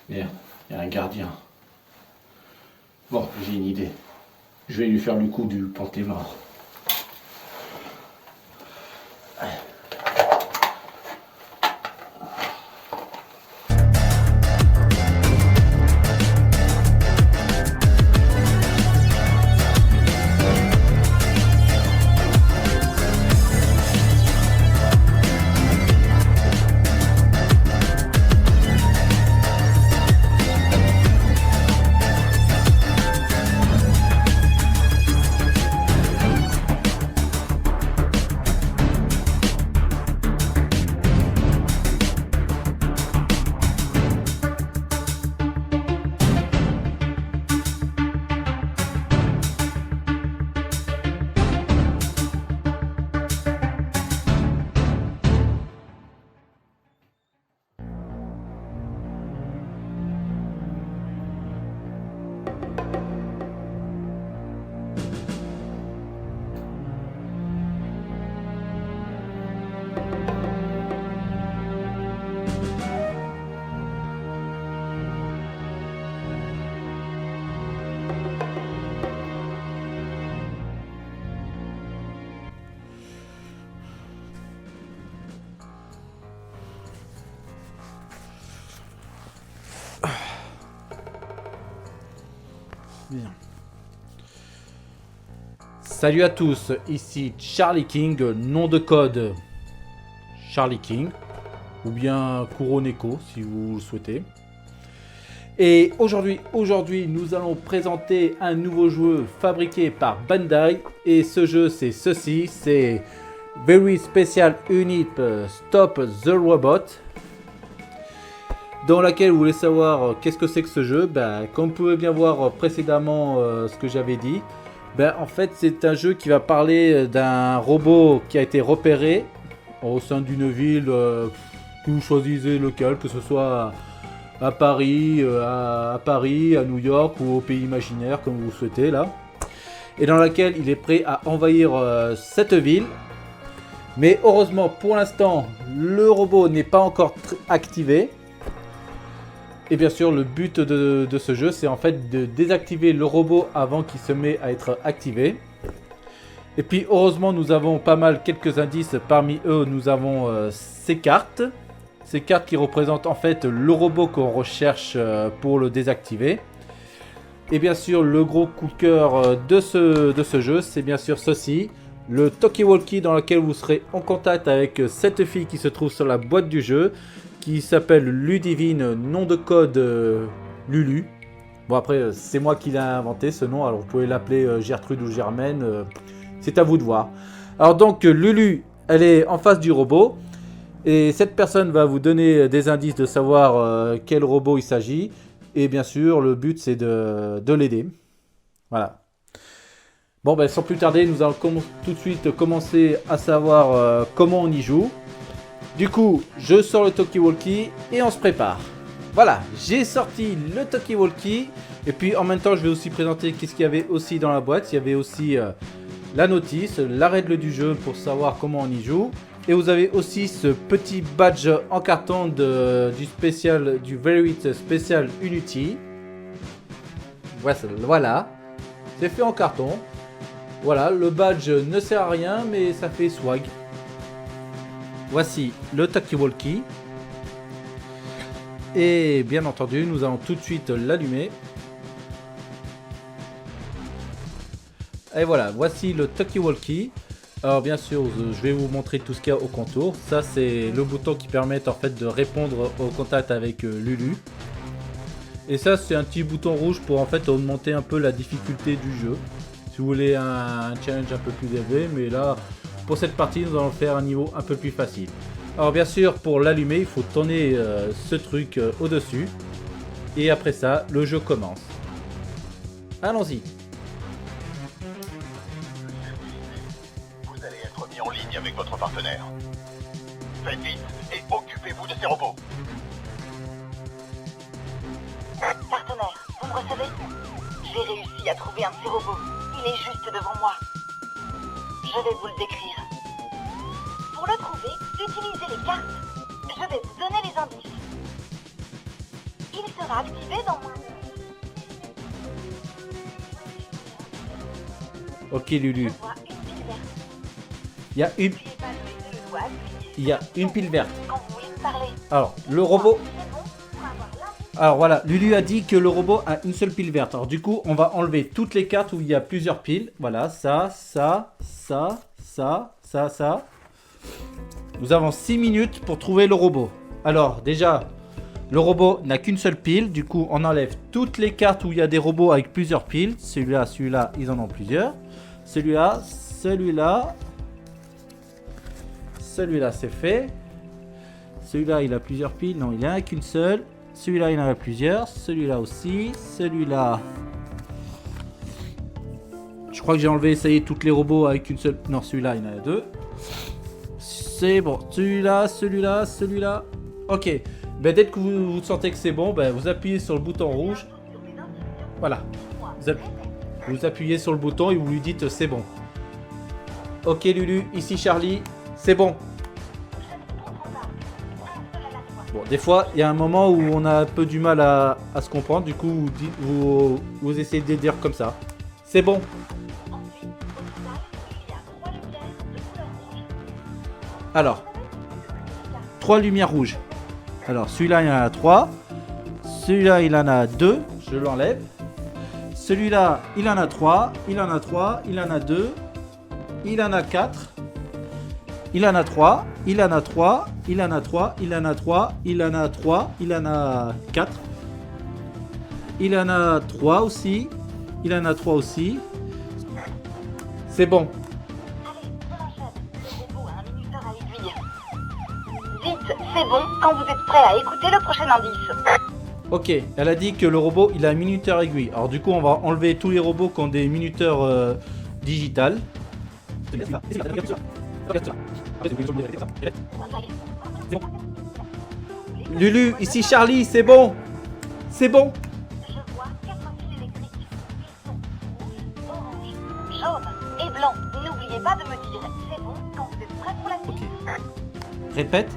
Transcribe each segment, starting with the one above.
Merde, il y a un gardien. Bon, j'ai une idée. Je vais lui faire le coup du panté-mort. Bien. Salut à tous, ici Charlie King, nom de code Charlie King, ou bien Kuroneko si vous le souhaitez. Et aujourd'hui, nous allons présenter un nouveau jeu fabriqué par Bandai. Et ce jeu, c'est ceci, c'est Very Special Unit Stop the Robot. Dans laquelle vous voulez savoir qu'est-ce que c'est que ce jeu. Comme vous pouvez bien voir précédemment ce que j'avais dit, en fait c'est un jeu qui va parler d'un robot qui a été repéré au sein d'une ville, que vous choisissez lequel, que ce soit à Paris, à New York ou au pays imaginaire comme vous souhaitez là. Et dans laquelle il est prêt à envahir cette ville. Mais heureusement pour l'instant le robot n'est pas encore activé. Et bien sûr, le but de ce jeu, c'est en fait de désactiver le robot avant qu'il se met à être activé. Et puis, heureusement, nous avons pas mal quelques indices. Parmi eux, nous avons ces cartes. Ces cartes qui représentent en fait le robot qu'on recherche pour le désactiver. Et bien sûr, le gros coup de cœur de ce jeu, c'est bien sûr ceci. Le talkie-walkie dans lequel vous serez en contact avec cette fille qui se trouve sur la boîte du jeu. Qui s'appelle Ludivine, nom de code Lulu. Bon après, c'est moi qui l'ai inventé ce nom, alors vous pouvez l'appeler Gertrude ou Germaine, c'est à vous de voir. Alors donc Lulu, elle est en face du robot, et cette personne va vous donner des indices de savoir quel robot il s'agit, et bien sûr le but c'est de l'aider. Voilà. Bon sans plus tarder, nous allons tout de suite commencer à savoir comment on y joue. Du coup, je sors le talkie-walkie et on se prépare. Voilà, j'ai sorti le talkie-walkie. Et puis en même temps, je vais aussi présenter qu'est-ce qu'il y avait aussi dans la boîte. Il y avait aussi la notice, la règle du jeu pour savoir comment on y joue. Et vous avez aussi ce petit badge en carton du Very Special Unity. Voilà, c'est fait en carton. Voilà, le badge ne sert à rien, mais ça fait swag. Voici le talkie-walkie. Et bien entendu, nous allons tout de suite l'allumer. Et voilà, voici le talkie-walkie. Alors bien sûr, je vais vous montrer tout ce qu'il y a au contour. Ça, c'est le bouton qui permet en fait de répondre au contact avec Lulu. Et ça, c'est un petit bouton rouge pour en fait augmenter un peu la difficulté du jeu. Si vous voulez un challenge un peu plus élevé, mais là... Pour cette partie, nous allons faire un niveau un peu plus facile. Alors bien sûr, pour l'allumer, il faut tourner ce truc au-dessus. Et après ça, le jeu commence. Allons-y. Vous allez être mis en ligne avec votre partenaire. Faites vite et occupez-vous de ces robots. Partenaire, vous me recevez? J'ai réussi à trouver un de ces robots. Il est juste devant moi. Je vais vous le décrire. Pour le trouver, utilisez les cartes. Je vais vous donner les indices. Il sera activé dans moins de... Ok, Lulu. Je vois une pile verte. Il y a une, N'oubliez pas de baisser le doigt appuyé il y a une pile verte. quand vous voulez me parler. Alors, le robot... C'est bon pour avoir là. Alors voilà, Lulu a dit que le robot a une seule pile verte. Alors du coup, on va enlever toutes les cartes où il y a plusieurs piles. Voilà, ça. Nous avons 6 minutes pour trouver le robot. Alors déjà, le robot n'a qu'une seule pile. Du coup, on enlève toutes les cartes où il y a des robots avec plusieurs piles. Celui-là, ils en ont plusieurs. Celui-là, c'est fait. Celui-là, il a plusieurs piles. Non, il en a qu'une seule. Celui-là, il en a plusieurs. Celui-là aussi. Celui-là. Je crois que j'ai enlevé, ça y est, toutes les robots avec une seule. Non, celui-là, il y en a deux. C'est bon. Celui-là. Ok. Ben, dès que vous sentez que c'est bon, ben, vous appuyez sur le bouton rouge. Voilà. Vous appuyez sur le bouton et vous lui dites c'est bon. Ok, Lulu. Ici, Charlie. C'est bon. Bon, des fois, il y a un moment où on a un peu du mal à se comprendre. Du coup, vous essayez de dire comme ça. C'est bon. Alors, 3 lumières rouges. Alors, celui-là, il en a 3. Celui-là, il en a 2. Je l'enlève. Celui-là, il en a 3. Il en a 3. Il en a 2. Il en a 4. Il en a 3. Il en a 3. Il en a 3. Il en a 3. Il en a 3. Il en a 4. Il en a 3 aussi. Il en a 3 aussi. C'est bon. Vite, c'est bon quand vous êtes prêt à écouter le prochain indice. Ok, elle a dit que le robot il a un minuteur aiguille. Alors du coup on va enlever tous les robots qui ont des minuteurs digital. Lulu, ici Charlie, c'est bon. C'est bon. Je vois 4 fils électriques. Ils sont rouge, orange, jaune et blanc. N'oubliez pas de me dire c'est bon quand vous êtes prêt pour la suite. Ok. Répète.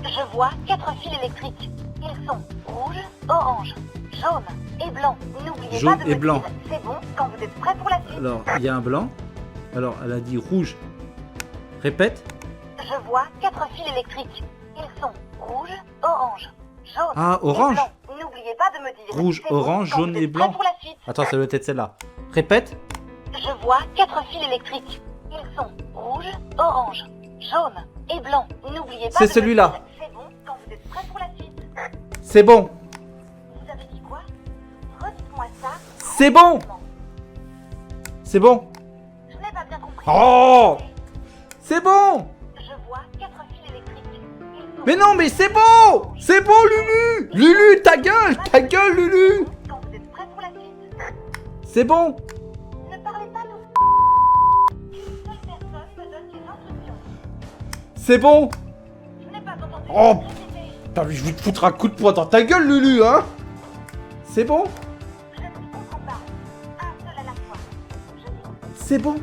Je vois 4 fils électriques. Ils sont rouge, orange, jaune et blanc. N'oubliez Jaune pas de et me blanc. dire c'est bon quand vous êtes prêt pour la suite. Alors il y a un blanc. Alors elle a dit rouge. Répète. Je vois 4 fils électriques. Ils sont rouge, orange, jaune Ah, orange. et blanc. N'oubliez pas de me dire Rouge, c'est bon orange, quand jaune vous et êtes blanc. prêt pour la suite. Attends, ça doit être celle-là. Répète. Je vois 4 fils électriques. Ils sont rouge, orange, jaune et blanc. N'oubliez pas C'est de me celui-là. dire c'est bon quand vous êtes prêt pour la suite. C'est bon. Vous avez dit quoi? Redites-moi ça. C'est bon. C'est bon. Je n'ai pas bien compris. Oh. C'est bon. Je vois 4 fils électriques. Ils sont Mais non, mais c'est bon. C'est bon, Lulu. Lulu, ta gueule, Lulu. quand vous êtes prêt pour la suite. C'est bon. Ne parlez pas de... Une seule personne me donne des instructions. C'est bon. Je n'ai pas entendu. Oh. Répétez. Putain, mais je vais te foutre un coup de poing dans ta gueule, Lulu, hein. C'est bon. Je ne comprends pas. Un seul à la fois. Je dis, C'est bon.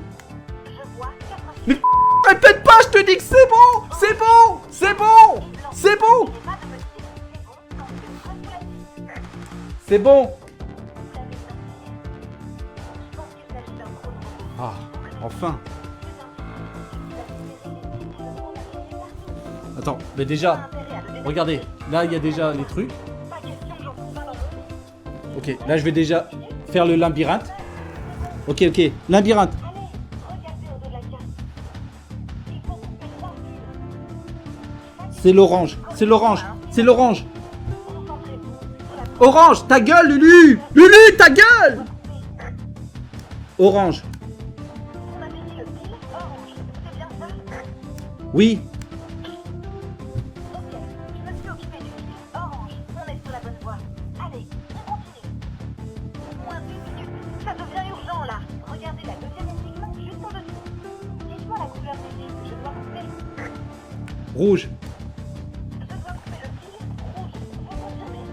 je vois 4 Mais fils répète pas, je te dis que c'est bon. C'est bon. C'est bon. blancs. C'est bon. N'oubliez pas de me dire c'est bon quand vous êtes prêt pour la suite. C'est bon. Vous l'avez identifié. Je pense qu'il s'agit d'un chrono. Ah, enfin. Attends, mais déjà, regardez, là il y a déjà les trucs. Pas question que j'en trouve pas dans mon... Ok, là je vais déjà faire le labyrinthe. Ok, labyrinthe. Allez, regardez au-delà de la carte. Il faut couper 3 fils. C'est l'orange, c'est l'orange, c'est l'orange. Concentrez-vous sur la Orange, ta gueule, Lulu. Lulu, ta gueule. Orange, On avait dit le fil orange. C'est bien ça? oui. Ok, je me suis occupé du fil orange. On est sur la bonne voie. Allez, on continue. Moins 1 minute. Ça devient urgent là. Regardez la deuxième énigme juste en dessous. Dites-moi la couleur des fils que je dois couper. Rouge, Je dois couper le fil rouge. Vous confirmez?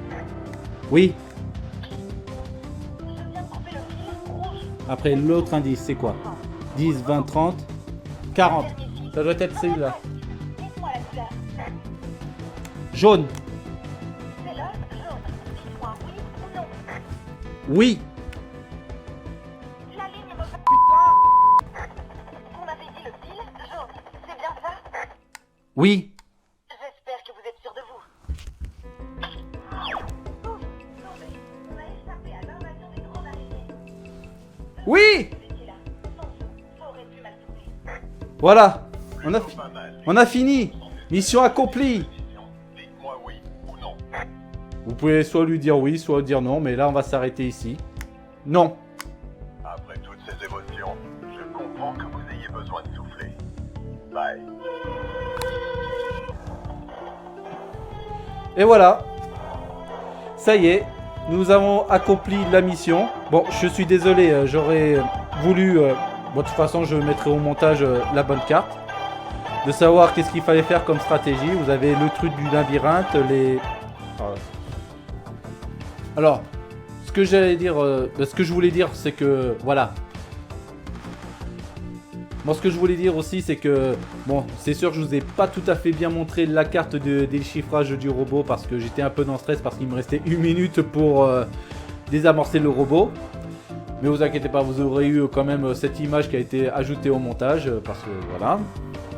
oui. Je viens de couper le fil rouge. Après l'autre indice, c'est quoi? 10, 20, 30, 40. Ça doit être celui-là. Dites-moi la couleur. Jaune, C'est le jaune. Oui. La ligne me... Putain! Vous m'avez dit le fil jaune, c'est bien ça? Oui. J'espère que vous êtes sûr de vous. Ouf, sauvez. On a échappé à l'invasion des grandes araignées. Oui. Vous étiez là. Sans vous, ça aurait pu mal tourner. Voilà. Pas mal. On a fini. Mission accomplie. Dites-moi oui ou non. Vous pouvez soit lui dire oui, soit dire non, mais là on va s'arrêter ici. Non. Après toutes ces émotions, je comprends que vous ayez besoin de souffler. Bye. Et voilà. Ça y est, nous avons accompli la mission. Bon, je suis désolé, j'aurais voulu... bon, de toute façon, je mettrai au montage la bonne carte. De savoir qu'est-ce qu'il fallait faire comme stratégie. Vous avez le truc du labyrinthe, les... Alors, ce que j'allais dire... ce que je voulais dire, c'est que... Voilà. Bon, ce que je voulais dire aussi, c'est que... Bon, c'est sûr que je vous ai pas tout à fait bien montré la carte de déchiffrage du robot parce que j'étais un peu dans le stress parce qu'il me restait 1 minute pour désamorcer le robot. Mais vous inquiétez pas, vous aurez eu quand même cette image qui a été ajoutée au montage parce que voilà.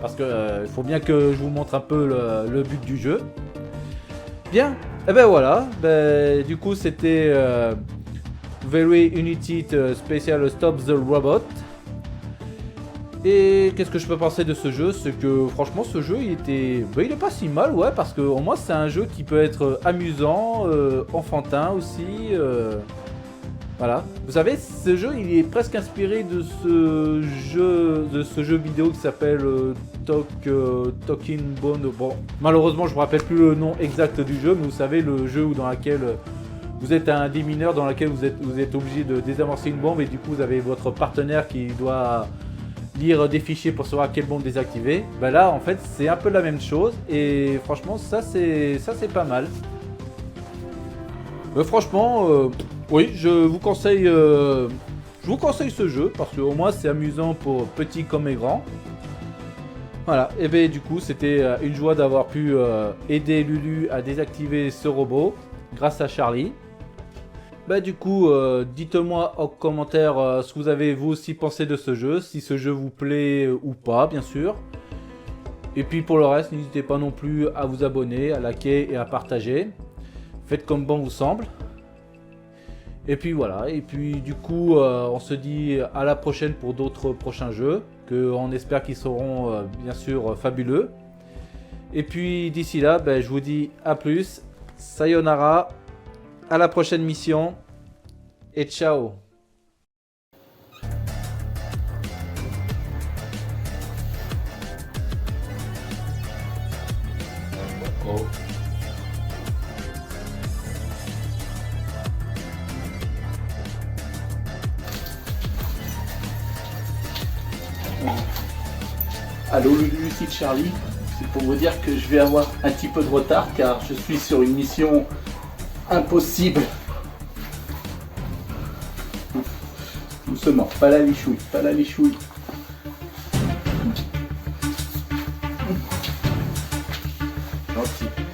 Parce que il faut bien que je vous montre un peu le but du jeu. Bien, et ben voilà. Ben, du coup, c'était Very Unity Special Stop the Robot. Et qu'est-ce que je peux penser de ce jeu? C'est que franchement ce jeu il est pas si mal, ouais, parce que au moins c'est un jeu qui peut être amusant, enfantin aussi. Voilà. Vous savez, ce jeu il est presque inspiré de ce jeu vidéo qui s'appelle Talking Bone. Bon, malheureusement je me rappelle plus le nom exact du jeu, mais vous savez le jeu dans lequel vous êtes un démineur, dans lequel vous êtes obligé de désamorcer une bombe et du coup vous avez votre partenaire qui doit lire des fichiers pour savoir quelle bombe désactiver. Bah là en fait c'est un peu la même chose et franchement ça c'est pas mal. Franchement oui je vous conseille ce jeu parce que au moins c'est amusant pour petits comme et grands. Voilà, et bien du coup c'était une joie d'avoir pu aider Lulu à désactiver ce robot grâce à Charlie. Bah du coup, dites-moi en commentaire ce que vous avez vous aussi pensé de ce jeu, si ce jeu vous plaît ou pas bien sûr. Et puis pour le reste, n'hésitez pas non plus à vous abonner, à liker et à partager. Faites comme bon vous semble. Et puis voilà, et puis du coup on se dit à la prochaine pour d'autres prochains jeux, que on espère qu'ils seront bien sûr fabuleux. Et puis d'ici là, bah, je vous dis à plus, sayonara. À la prochaine mission et ciao. Oh. Allô Lulu, ici Charlie. C'est pour vous dire que je vais avoir un petit peu de retard car je suis sur une mission impossible. Doucement, pas la lichouille, pas la lichouille. Gentil.